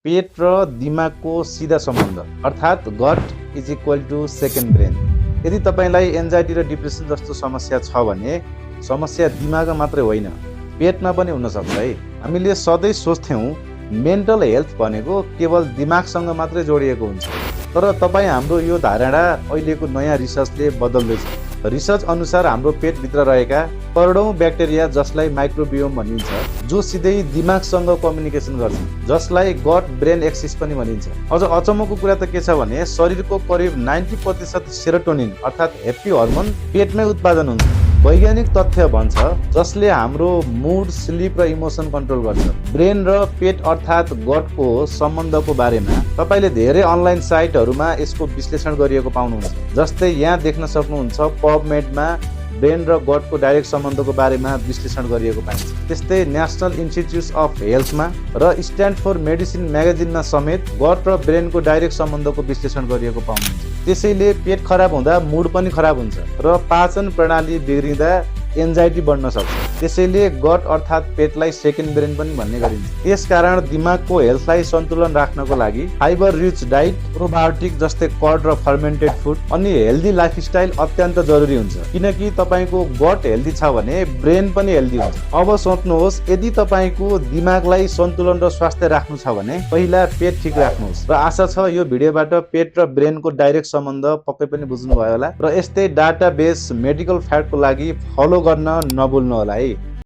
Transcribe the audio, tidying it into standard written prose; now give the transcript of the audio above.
पेट र दिमागको सिधा सम्बन्ध अर्थात् gut is equal to second brain. यदि तपाईँलाई एन्जाइटी र डिप्रेसन जस्तो समस्या छ भने समस्या दिमागमा मात्रै होइन, पेटमा पनि हुन सक्छ है। हामीले सधैँ सोच्थ्यौँ मेन्टल हेल्थ भनेको केवल दिमागसँग मात्रै जोडिएको हुन्छ, तर तपाईँ हाम्रो यो धारणा अहिलेको नयाँ रिसर्चले बदल्दैछ। रिसर्च अनुसार हाम्रो पेटभित्र रहेका करोडौं ब्याक्टेरिया, जसलाई माइक्रोबियोम भनिन्छ, जो सिधै दिमागसँग कम्युनिकेसन गर्छ, जसलाई गट ब्रेन एक्सिस पनि भनिन्छ। अझ अचम्मको कुरा त के छ भने शरीरको करिब 90% सेरोटोनिन अर्थात् ह्याप्पी हर्मोन पेटमै उत्पादन हुन्छ। वैज्ञानिक तथ्य भन्छ जसले हाम्रो मुड, स्लिप र इमोसन कन्ट्रोल गर्छ। ब्रेन र पेट अर्थात् गटको सम्बन्धको बारेमा तपाईँले धेरै अनलाइन साइटहरूमा यसको विश्लेषण गरिएको पाउनुहुन्छ। जस्तै यहाँ देख्न सक्नुहुन्छ पबमेडमा ब्रेन र गटको डाइरेक्ट सम्बन्धको बारेमा विश्लेषण गरिएको पाइन्छ। त्यस्तै नेसनल इन्स्टिट्युट अफ हेल्थमा र स्ट्यान्डफोर्ड मेडिसिन म्यागजिनमा समेत गट र ब्रेनको डाइरेक्ट सम्बन्धको विश्लेषण गरिएको पाउनुहुन्छ। त्यसैले पेट खराब हुँदा मुड पनि खराब हुन्छ र पाचन प्रणाली बिग्रिँदा एन्जाइटी बढ्न सक्छ। त्यसैले गट अर्थात् पेटलाई सेकेन्ड ब्रेन पनि भन्ने गरिन्छ। त्यसकारण दिमागको हेल्थलाई सन्तुलन राख्नको लागि फाइबर रिच डाइट, प्रोबायोटिक जस्तै कर्ड र फर्मेन्टेड फुड अनि हेल्दी लाइफस्टाइल अत्यन्त जरुरी हुन्छ। किनकि तपाईँको गट हेल्दी छ भने ब्रेन पनि हेल्दी हुन्छ। अब सोच्नुहोस्, यदि तपाईँको दिमागलाई सन्तुलन र स्वास्थ्य राख्नु छ भने पहिला पेट ठिक राख्नुहोस्। र आशा छ यो भिडियोबाट पेट र ब्रेनको डाइरेक्ट सम्बन्ध पक्कै पनि बुझ्नुभयो होला। र यस्तै डाटाबेस मेडिकल फ्याक्टको लागि फलो गर्न नभुल्नु होला है।